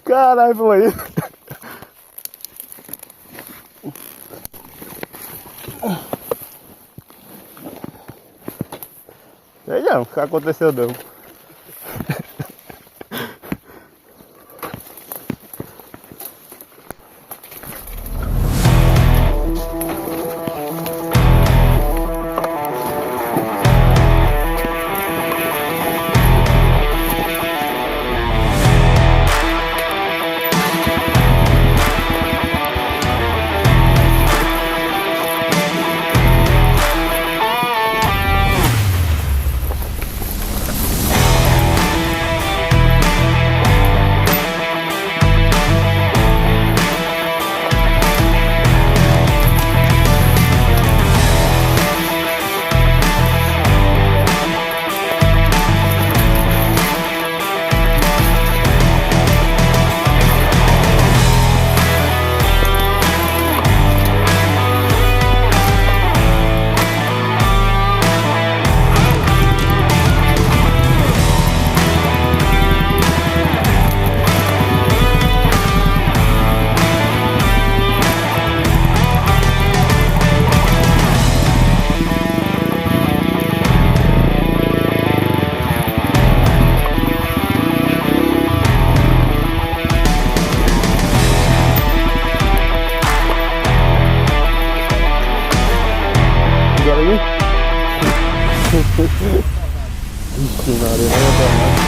Caralho, foi isso. Não, o que aconteceu não. Ixi, Maria, vai dar.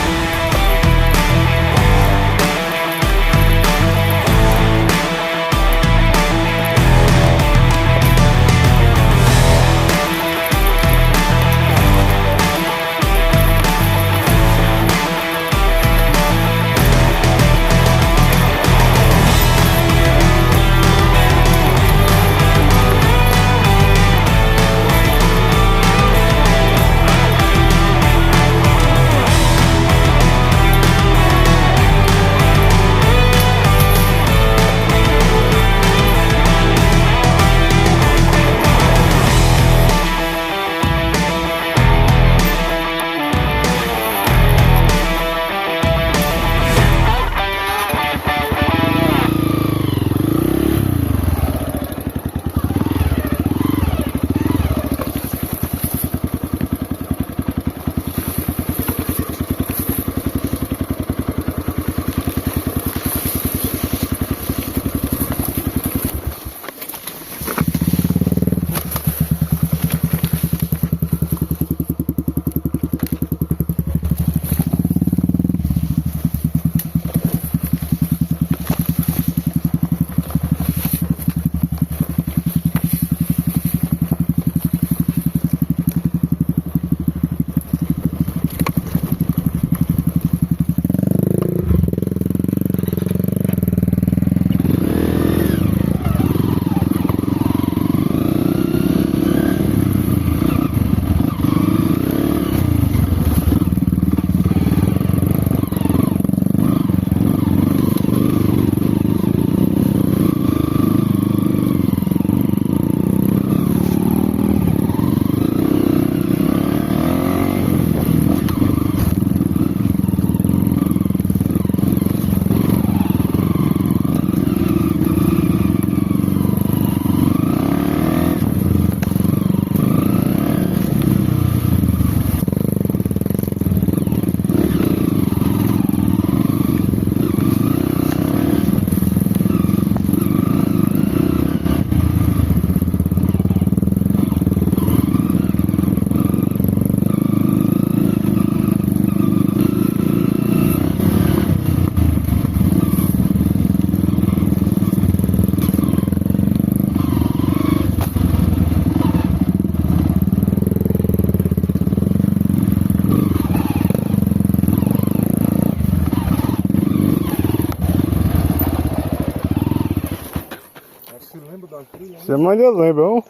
Você manda lembra, não?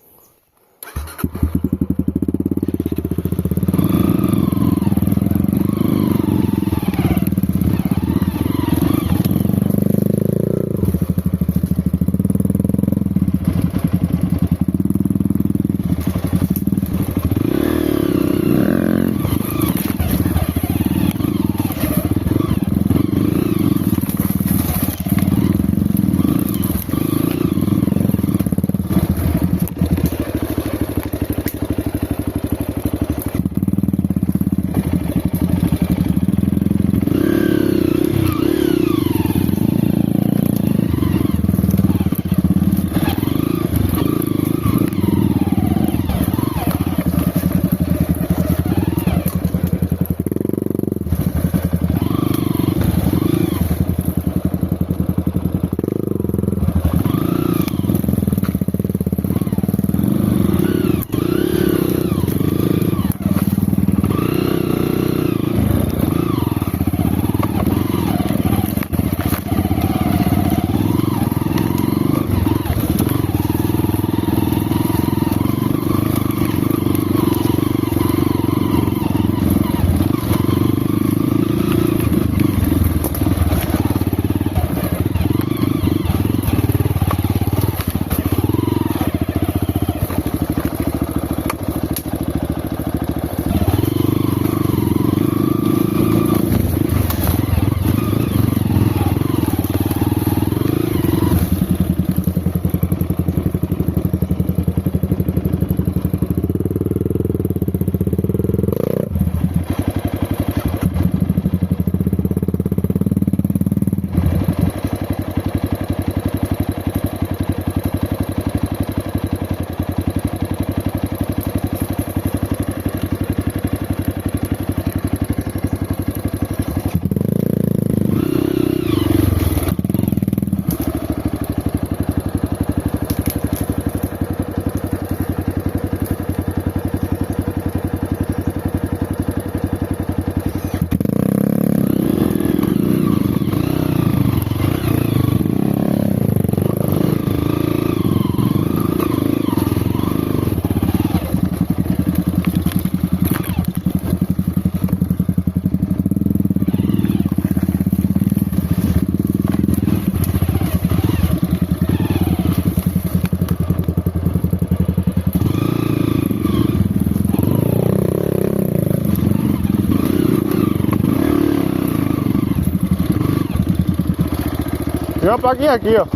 Tem uma plaquinha aqui, ó.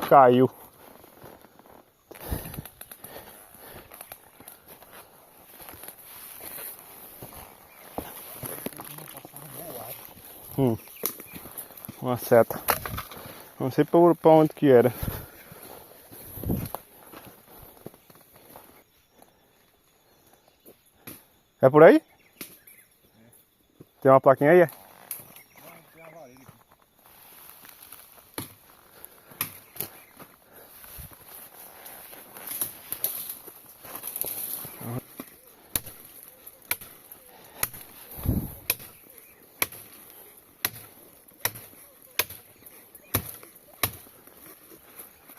Caiu. Uma seta. Não sei pra onde que era. É por aí? Tem uma plaquinha aí, é? Tem uma varilha aqui.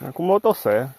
É com motosserra.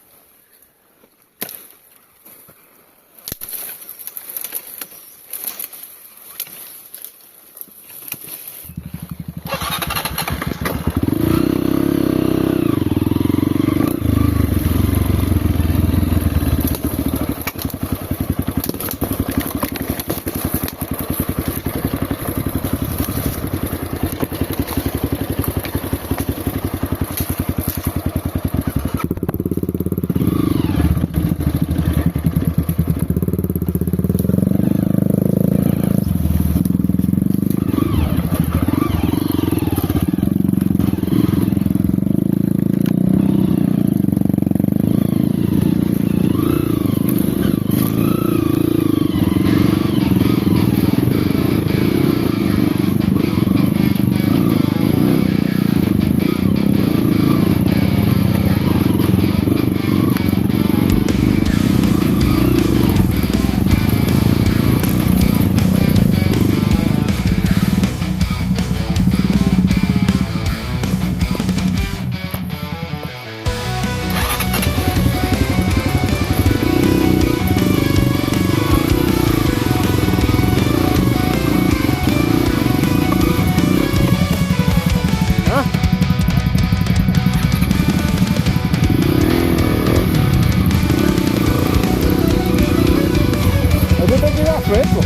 Eu tenho que ir na frente, pô.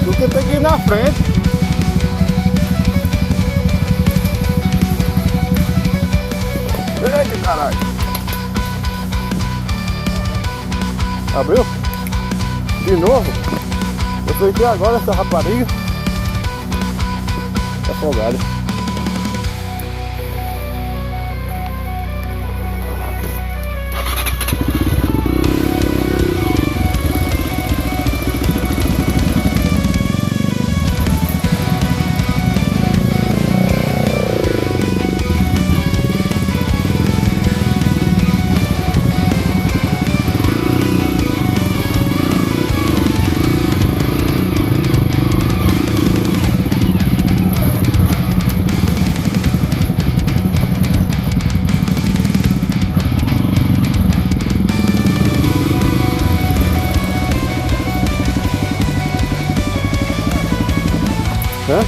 Porque tem que ir na frente. Eita, caralho. Abriu? De novo? Eu tô aqui agora, essa rapariga. Tá folgada. Hã?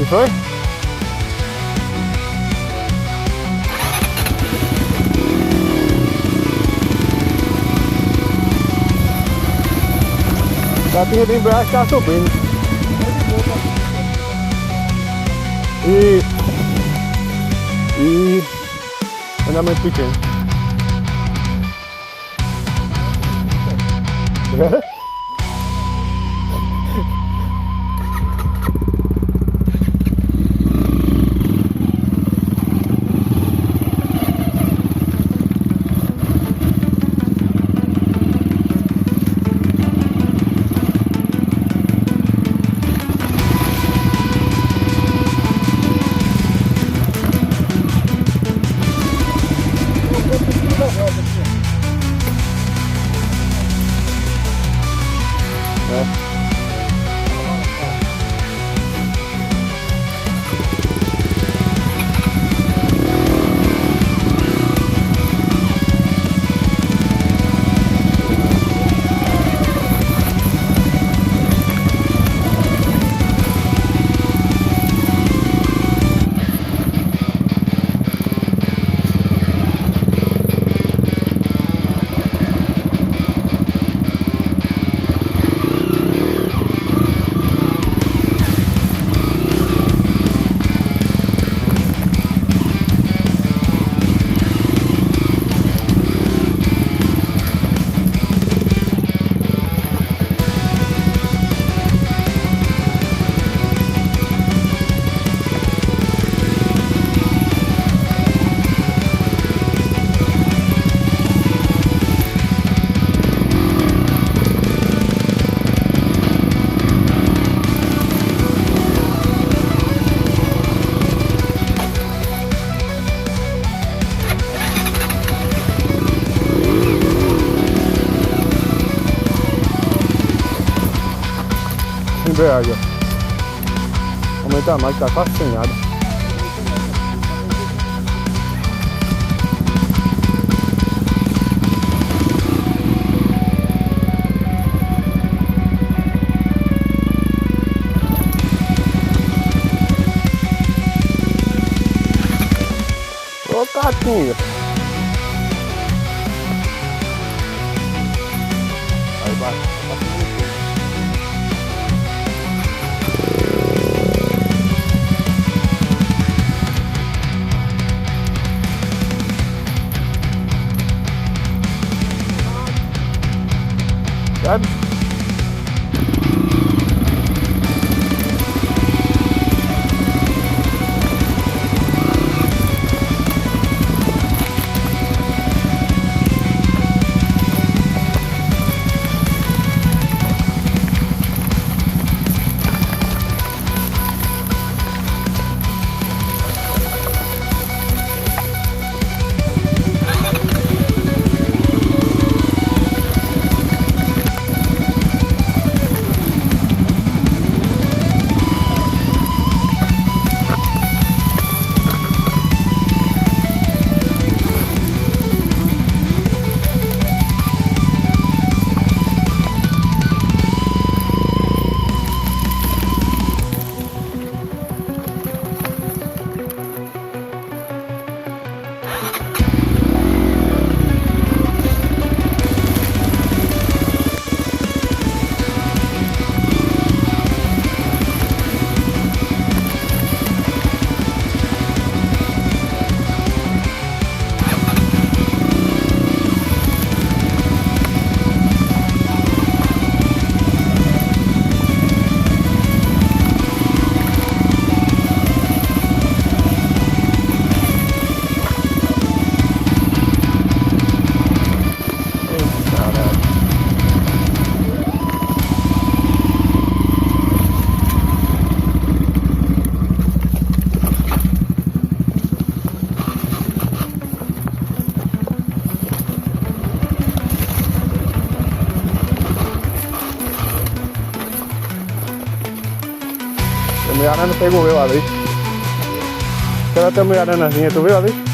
E foi? A pinha de embreagem tá subindo. E andamento pequeno. Belga. Aumentar mais que tá quase sem nada. Ô Catinga. Aí bate. Sabe? A mulher não pegou eu ali. Será que a mulher Anazinha, tu viu ali?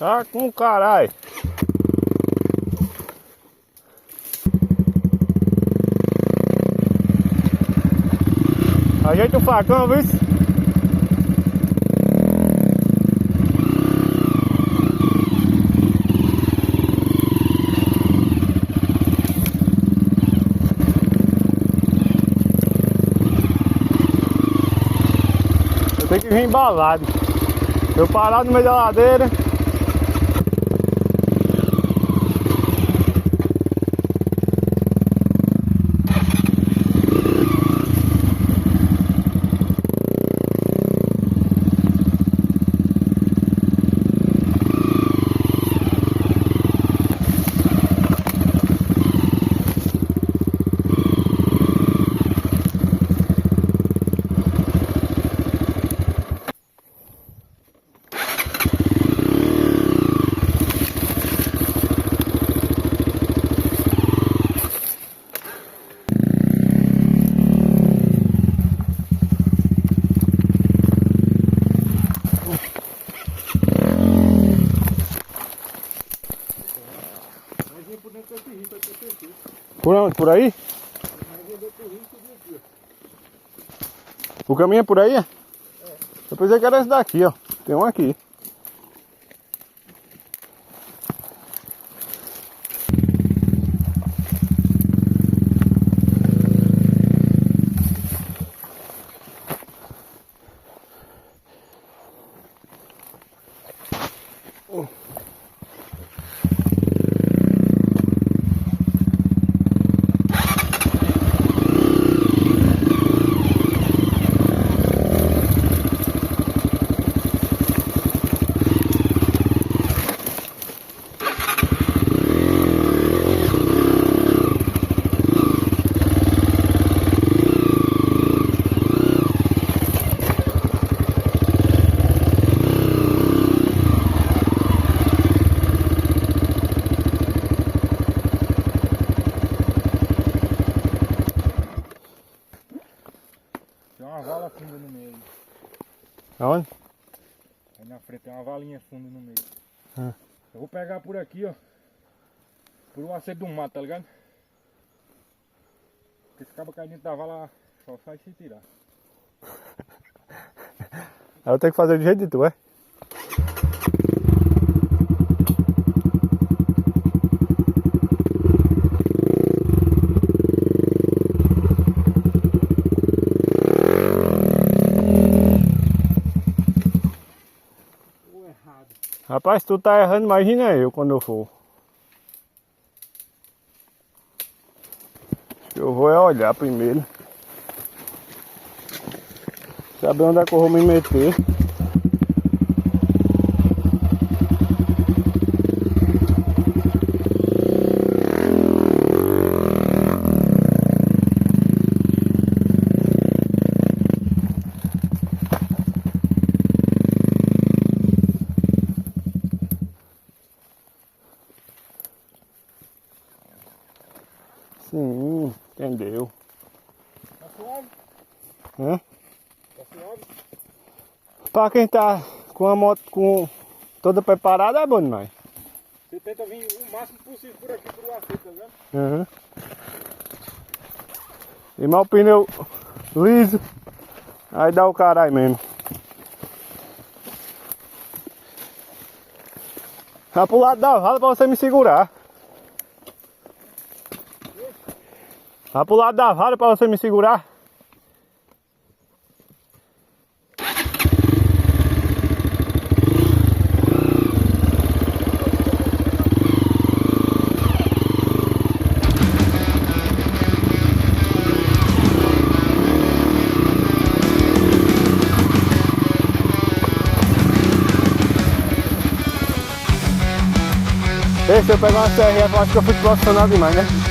Tá com caralho. Ajeita o facão, viu? Eu tenho que vir embalado. Eu parar no meio da ladeira. Por onde? Por aí? O caminho é por aí? É. Eu pensei que era esse daqui, ó. Tem um aqui. Tem uma vala funda no meio. Aonde? Aí na frente tem uma valinha funda no meio. Ah. Eu vou pegar por aqui, ó. Por o acerto do mato, tá ligado? Porque esse cabo cai dentro da vala, só sai se tirar. Aí eu tenho que fazer do jeito de tu, é? Rapaz, tu tá errando, imagina eu quando eu for. Eu vou é olhar primeiro. Saber onde é que eu vou me meter. Sim, entendeu. Tá suave? Hã? Tá suave? Pra quem tá com a moto toda preparada é bom demais. Você tenta vir o máximo possível por aqui, por o acerto, tá vendo? Uhum. E mal o pneu liso, aí dá o caralho mesmo. Vai pro lado da vala pra você me segurar. Vai pro lado da vala pra você me segurar. Se eu pegar uma CRF, eu acho que eu fui profissional demais, né?